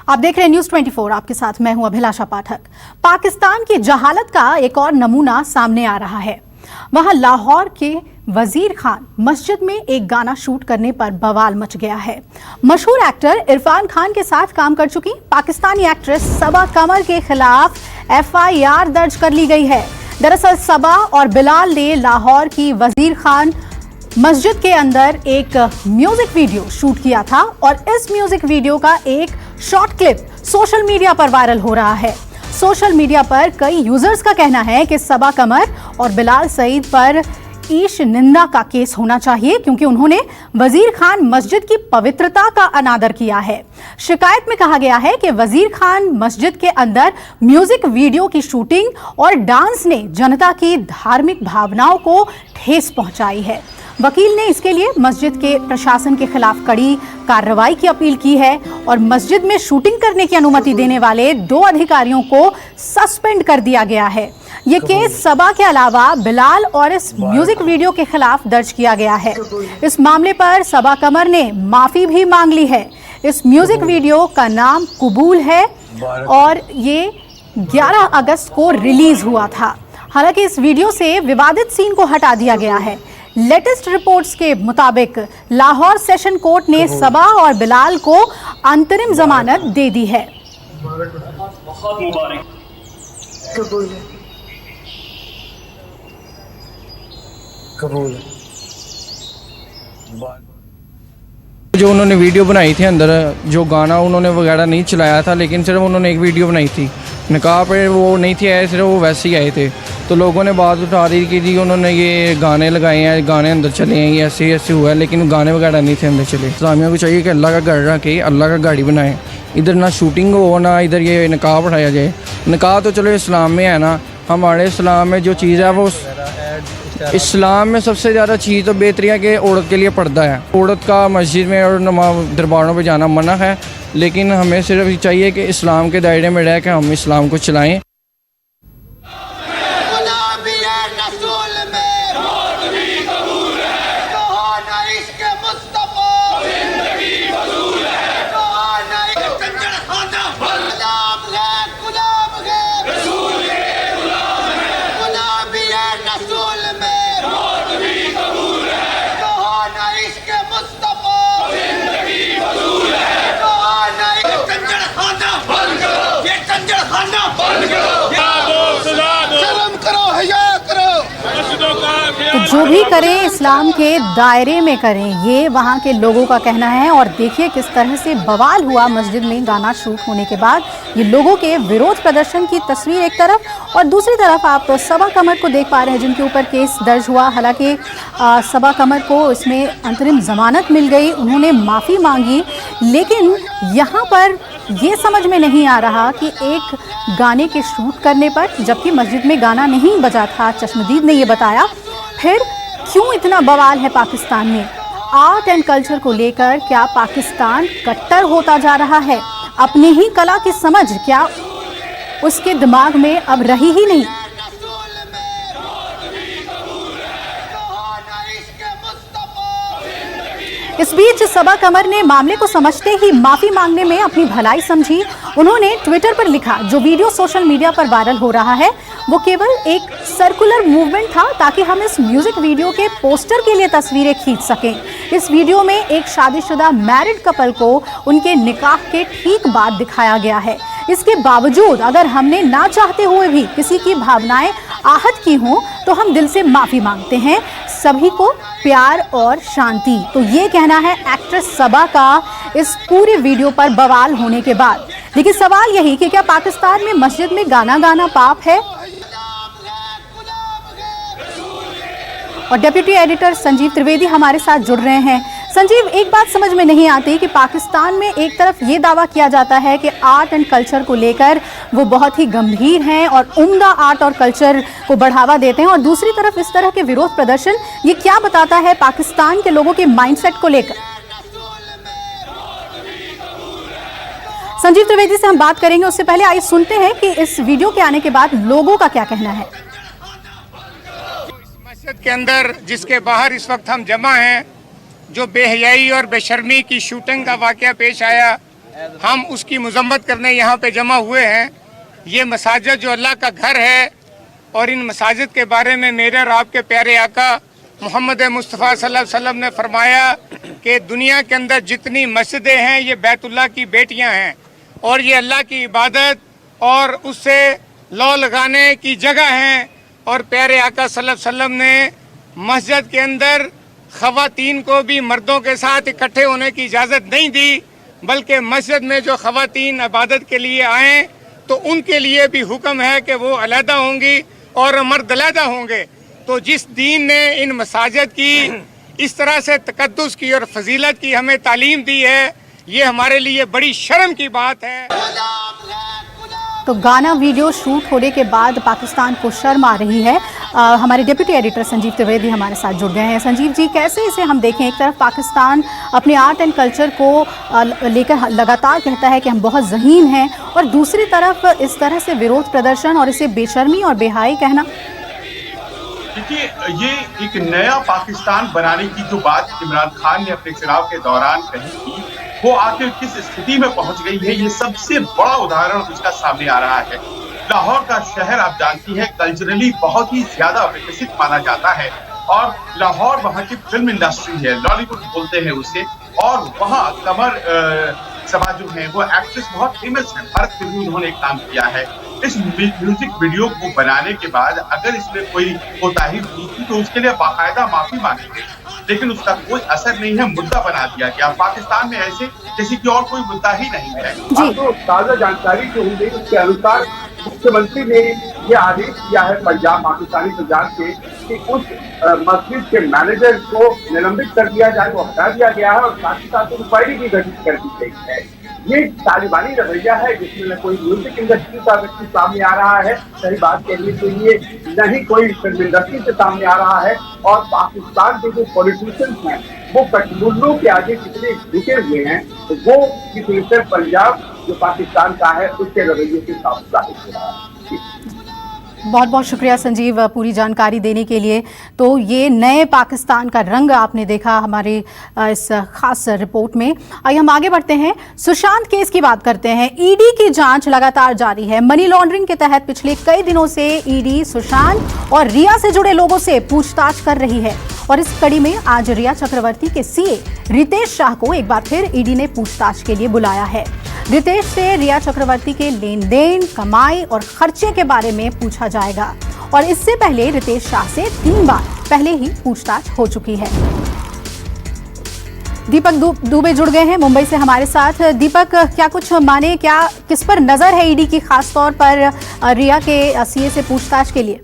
आप देख रहे हैं न्यूज 24। आपके साथ मैं हूं अभिलाषा पाठक। पाकिस्तान की जहालत का एक और नमूना सामने आ रहा है। वहां लाहौर के वजीर खान मस्जिद में एक गाना शूट करने पर बवाल मच गया है। मशहूर एक्टर इरफान खान के साथ काम कर चुकी पाकिस्तानी एक्ट्रेस सबा कमर के खिलाफ FIR दर्ज कर ली गई है। दरअसल सबा और बिलाल ने लाहौर की वजीर खान मस्जिद के अंदर एक म्यूजिक वीडियो शूट किया था और इस म्यूजिक वीडियो का एक शॉर्ट क्लिप सोशल मीडिया पर वायरल हो रहा है। सोशल मीडिया पर कई यूजर्स का कहना है कि सबा कमर और बिलाल सईद पर ईश निंदा का केस होना चाहिए क्योंकि उन्होंने वजीर खान मस्जिद की पवित्रता का अनादर किया है। शिकायत में कहा गया है कि वजीर खान मस्जिद के अंदर म्यूजिक वीडियो की शूटिंग और डांस ने जनता की धार्मिक भावनाओं को ठेस पहुंचाई है। वकील ने इसके लिए मस्जिद के प्रशासन के खिलाफ कड़ी कार्रवाई की अपील की है और मस्जिद में शूटिंग करने की अनुमति देने वाले 2 अधिकारियों को सस्पेंड कर दिया गया है। ये केस सबा के अलावा बिलाल और इस म्यूजिक वीडियो के खिलाफ दर्ज किया गया है। इस मामले पर सबा कमर ने माफी भी मांग ली है। इस म्यूजिक वीडियो का नाम कबूल है और ये 11 अगस्त को रिलीज हुआ था। हालांकि इस वीडियो से विवादित सीन को हटा दिया गया है। लेटेस्ट रिपोर्ट्स के मुताबिक लाहौर सेशन कोर्ट ने सबा और बिलाल को अंतरिम जमानत दे दी है। बहुत मुबारक। कबूल। जो उन्होंने वीडियो बनाई थी अंदर, जो गाना उन्होंने वगैरह नहीं चलाया था, लेकिन सिर्फ उन्होंने एक वीडियो बनाई थी। निकाह पे वो नहीं थे आए, सिर्फ वो वैसे ही आए थे। तो लोगों ने बात उठा दी कि जी उन्होंने ये गाने लगाए हैं, गाने अंदर चले हैं, ये ऐसे ऐसे हुआ है, लेकिन गाने वगैरह नहीं थे अंदर चले। इस्लामियों को चाहिए कि अल्लाह का घर रखे, अल्लाह का गाड़ी बनाए। इधर ना शूटिंग हो ना इधर ये निकाह बढ़ाया जाए। निकाह तो चलो इस्लाम में है ना, हमारे इस्लाम में जो चीज़ है वो इस्लाम में सबसे ज़्यादा चीज़ तो बेहतरी है कि औरत के लिए पर्दा है। औरत का मस्जिद में और दरबारों पे जाना मना है, लेकिन हमें सिर्फ चाहिए कि इस्लाम के दायरे में रह के हम इस्लाम को चलाएं। तो जो भी करें इस्लाम के दायरे में करें, ये वहाँ के लोगों का कहना है। और देखिए किस तरह से बवाल हुआ मस्जिद में गाना शूट होने के बाद। ये लोगों के विरोध प्रदर्शन की तस्वीर एक तरफ और दूसरी तरफ आप सबा कमर को देख पा रहे हैं जिनके ऊपर केस दर्ज हुआ। हालांकि सबा कमर को इसमें अंतरिम जमानत मिल गई, उन्होंने माफ़ी मांगी, लेकिन यहाँ पर ये समझ में नहीं आ रहा कि एक गाने के शूट करने पर, जबकि मस्जिद में गाना नहीं बजा था, चश्मदीद ने ये बताया, फिर क्यों इतना बवाल है पाकिस्तान में। आर्ट एंड कल्चर को लेकर क्या पाकिस्तान कट्टर होता जा रहा है? अपनी ही कला की समझ क्या उसके दिमाग में अब रही ही नहीं? इस बीच सबा कमर ने मामले को समझते ही माफी मांगने में अपनी भलाई समझी। उन्होंने ट्विटर पर लिखा, जो वीडियो सोशल मीडिया पर वायरल हो रहा है वो केवल एक सर्कुलर मूवमेंट था ताकि हम इस म्यूजिक वीडियो के पोस्टर के लिए तस्वीरें खींच सकें। इस वीडियो में एक शादीशुदा मैरिड कपल को उनके निकाह के ठीक बाद दिखाया गया है। इसके बावजूद अगर हमने ना चाहते हुए भी किसी की भावनाएं आहत की हों तो हम दिल से माफी मांगते हैं। सभी को प्यार और शांति। तो ये कहना है एक्ट्रेस सबा का इस पूरे वीडियो पर बवाल होने के बाद। लेकिन सवाल यही कि क्या पाकिस्तान में मस्जिद में गाना गाना पाप है? और डेप्यूटी एडिटर संजीव त्रिवेदी हमारे साथ जुड़ रहे हैं। संजीव, एक बात समझ में नहीं आती कि पाकिस्तान में एक तरफ ये दावा किया जाता है कि आर्ट एंड कल्चर को लेकर वो बहुत ही गंभीर हैं और उम्दा आर्ट और कल्चर को बढ़ावा देते हैं, और दूसरी तरफ इस तरह के विरोध प्रदर्शन, ये क्या बताता है पाकिस्तान के लोगों के माइंडसेट को लेकर? संजीव त्रिवेदी से हम बात करेंगे, उससे पहले आइए सुनते हैं कि इस वीडियो के आने के बाद लोगों का क्या कहना है। मस्जिद के अंदर जिसके बाहर इस वक्त हम जमा हैं, जो बेहयाई और बेशर्मी की शूटिंग का वाकया पेश आया, हम उसकी मजम्मत करने यहाँ पे जमा हुए हैं। ये मसाजिद जो अल्लाह का घर है और इन मसाजिद के बारे में मेरे और आपके प्यारे आका मोहम्मद मुस्तफ़ा सल्लल्लाहु अलैहि वसल्लम ने फरमाया कि दुनिया के अंदर जितनी मस्जिदें हैं ये बैतुल्लाह की बेटियां हैं और ये अल्लाह की इबादत और उससे लौ लगाने की जगह हैं। और प्यारे आका सल्लल्लाहु अलैहि वसल्लम ने मस्जिद के अंदर ख़वातीन को भी मर्दों के साथ इकट्ठे होने की इजाज़त नहीं दी, बल्कि मस्जिद में जो ख़वातीन इबादत के लिए आएँ तो उनके लिए भी हुक्म है कि वो अलहदा होंगी और मर्द अलहदा होंगे। तो जिस दीन ने इन मसाजिद की इस तरह से तकद्दुस की और फजीलत की हमें तालीम दी है, ये हमारे लिए बड़ी शर्म की बात है। तो गाना वीडियो शूट होने के बाद पाकिस्तान को शर्म आ रही है। हमारे डिप्टी एडिटर संजीव त्रिवेदी हमारे साथ जुड़ गए हैं। संजीव जी, कैसे इसे हम देखें? एक तरफ पाकिस्तान अपने आर्ट एंड कल्चर को लेकर लगातार कहता है कि हम बहुत ज़हीन हैं, और दूसरी तरफ इस तरह से विरोध प्रदर्शन और इसे बेशर्मी और बेहाई कहना। देखिए, ये एक नया पाकिस्तान बनाने की जो बात इमरान खान ने अपने चुनाव के दौरान कही थी, वो आखिर किस स्थिति में पहुंच गई है, ये सबसे बड़ा उदाहरण उसका सामने आ रहा है। लाहौर का शहर आप जानती हैं कल्चरली बहुत ही ज्यादा विकसित माना जाता है और लाहौर वहाँ की फिल्म इंडस्ट्री है, लॉलीवुड बोलते हैं उसे, और वहाँ कमर सभा जो है वो एक्ट्रेस बहुत फेमस है, भारत में भी उन्होंने काम किया है। इस म्यूजिक वीडियो को बनाने के बाद अगर इसमें कोई कोताही हुई थी तो उसके लिए बाकायदा माफी मांगी गई, लेकिन उसका कोई असर नहीं है, मुद्दा बना दिया गया। पाकिस्तान में ऐसे किसी की और कोई मुद्दा ही नहीं है। तो ताजा जानकारी जो हुई उसके अनुसार मुख्यमंत्री ने ये आदेश दिया है पंजाब पाकिस्तानी पंजाब के कि उस मस्जिद के मैनेजर को निलंबित कर दिया जाए, वो हटा दिया गया है और साथ ही साथ इंक्वायरी भी गठित कर दी गई है। ये तालिबानी रवैया है जिसमें न कोई म्यूजिक इंडस्ट्री का व्यक्ति सामने आ रहा है, सही बात कहने के लिए न ही कोई फिल्म इंडस्ट्री से सामने आ रहा है, और पाकिस्तान के जो पॉलिटिशियंस हैं वो कठमुल्लों के आगे कितने झुके हुए हैं, तो वो किसी पंजाब जो पाकिस्तान का है उसके रवैये के साथ जाहिर हो रहा है। बहुत बहुत शुक्रिया संजीव पूरी जानकारी देने के लिए। तो ये नए पाकिस्तान का रंग आपने देखा हमारी इस खास रिपोर्ट में। आइए हम आगे बढ़ते हैं, सुशांत केस की बात करते हैं। ईडी की जांच लगातार जारी है। मनी लॉन्ड्रिंग के तहत पिछले कई दिनों से ईडी सुशांत और रिया से जुड़े लोगों से पूछताछ कर रही है, और इस कड़ी में आज रिया चक्रवर्ती के सीए रितेश शाह को एक बार फिर ईडी ने पूछताछ के लिए बुलाया है। रितेश से रिया चक्रवर्ती के लेन देन, कमाई और खर्चे के बारे में पूछा जाएगा, और इससे पहले रितेश शाह से 3 बार पहले ही पूछताछ हो चुकी है। दीपक दुबे जुड़ गए हैं मुंबई से हमारे साथ। दीपक, क्या कुछ माने, क्या किस पर नजर है ईडी की, खास तौर पर रिया के सीए से पूछताछ के लिए?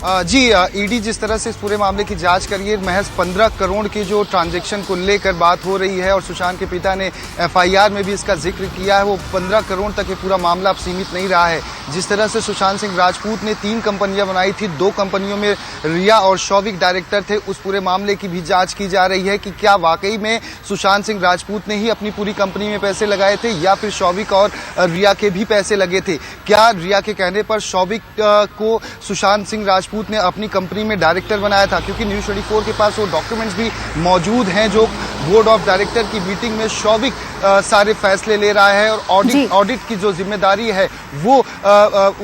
जी, ईडी जिस तरह से इस पूरे मामले की जांच करी है, महज 15 करोड़ के जो ट्रांजैक्शन को लेकर बात हो रही है, और सुशांत के पिता ने एफआईआर में भी इसका जिक्र किया है, वो 15 करोड़ तक ये पूरा मामला अब सीमित नहीं रहा है। जिस तरह से सुशांत सिंह राजपूत ने 3 कंपनियां बनाई थी, 2 कंपनियों में रिया और शौविक डायरेक्टर थे, उस पूरे मामले की भी जांच की जा रही है कि क्या वाकई में सुशांत सिंह राजपूत ने ही अपनी पूरी कंपनी में पैसे लगाए थे, या फिर शौविक और रिया के भी पैसे लगे थे। क्या रिया के कहने पर शौविक को सुशांत सिंह राजपूत ने अपनी कंपनी में डायरेक्टर बनाया था, क्योंकि न्यूज़ 24 के पास वो डॉक्यूमेंट्स भी मौजूद हैं जो बोर्ड ऑफ डायरेक्टर की मीटिंग में शौविक सारे फैसले ले रहा है, और ऑडिट की जो जिम्मेदारी है वो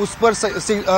उस पर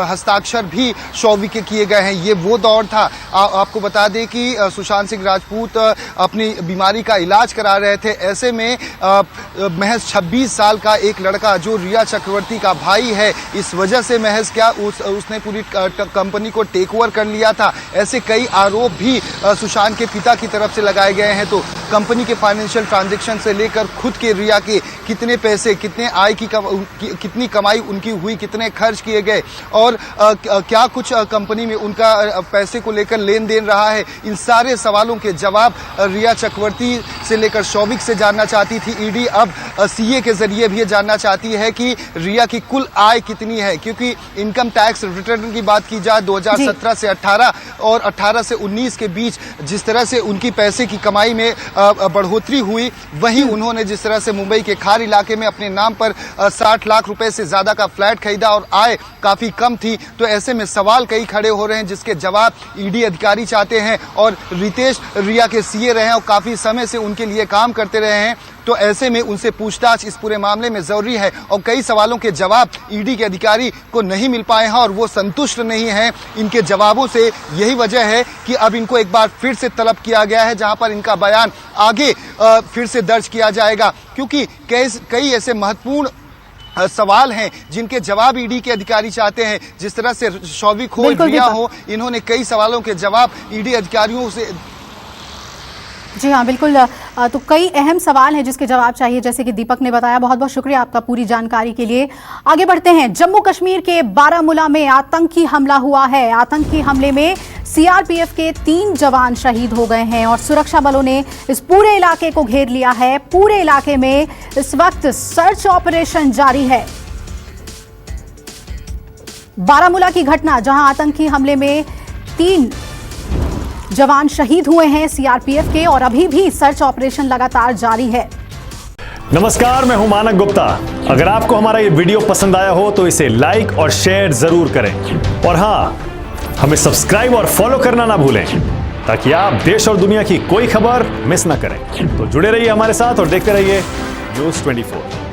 हस्ताक्षर भी शौविक के किए गए हैं। ये वो दौर था, आपको बता दें कि सुशांत सिंह राजपूत अपनी बीमारी का इलाज करा रहे थे। ऐसे में महज 26 साल का एक लड़का जो रिया चक्रवर्ती का भाई है, इस वजह से महज क्या उसने पूरी कंपनी को टेक ओवर कर लिया था, ऐसे कई आरोप भी सुशांत के पिता की तरफ से लगाए गए हैं। तो कंपनी के फाइनेंशियल ट्रांजैक्शन से लेकर खुद के रिया के कितने पैसे, कितने आय की कितनी कमाई उनकी हुई, कितने खर्च किए गए, और क्या कुछ कंपनी में उनका पैसे को लेकर लेन देन रहा है, इन सारे सवालों के जवाब रिया चक्रवर्ती से लेकर शौविक से जानना चाहती थी ईडी। अब सीए के जरिए भी ये जानना चाहती है कि रिया की कुल आय कितनी है, क्योंकि इनकम टैक्स रिटर्न की बात की जाए 2017 से 18 और 18 से 19 के बीच जिस तरह से उनकी पैसे की कमाई में बढ़ोतरी हुई, वहीं उन्होंने जिस तरह से मुंबई के खार इलाके में अपने नाम पर 60 लाख रुपए से ज्यादा का फ्लैट खरीदा और आय काफी कम थी। तो ऐसे में सवाल कई खड़े हो रहे हैं जिसके जवाब ईडी अधिकारी चाहते हैं। और रितेश रिया के सीए रहे हैं और काफी समय से उनके लिए काम करते रहे हैं, तो ऐसे में उनसे पूछताछ इस पूरे मामले में जरूरी है। और कई सवालों के जवाब ईडी के अधिकारी को नहीं मिल पाए हैं और वो संतुष्ट नहीं हैं इनके जवाबों से। यही वजह है कि अब इनको एक बार फिर से तलब किया गया है, जहां पर इनका बयान आगे फिर से दर्ज किया जाएगा, क्योंकि कई ऐसे महत्वपूर्ण सवाल हैं जिनके जवाब ईडी के अधिकारी चाहते हैं। जिस तरह से शौविक हो, रिया हो, इन्होंने कई सवालों के जवाब ईडी अधिकारियों से। जी हाँ, बिल्कुल। तो कई अहम सवाल हैं जिसके जवाब चाहिए, जैसे कि दीपक ने बताया। बहुत बहुत शुक्रिया आपका पूरी जानकारी के लिए। आगे बढ़ते हैं। जम्मू कश्मीर के बारामूला में आतंकी हमला हुआ है। आतंकी हमले में सीआरपीएफ के 3 जवान शहीद हो गए हैं और सुरक्षा बलों ने इस पूरे इलाके को घेर लिया है। पूरे इलाके में इस वक्त सर्च ऑपरेशन जारी है। बारामूला की घटना, जहां आतंकी हमले में 3 जवान शहीद हुए हैं सीआरपीएफ के, और अभी भी सर्च ऑपरेशन लगातार जारी है। नमस्कार, मैं हूं मानक गुप्ता। अगर आपको हमारा ये वीडियो पसंद आया हो तो इसे लाइक और शेयर जरूर करें, और हां, हमें सब्सक्राइब और फॉलो करना ना भूलें ताकि आप देश और दुनिया की कोई खबर मिस ना करें। तो जुड़े रहिए हमारे साथ और देखते रहिए News 24।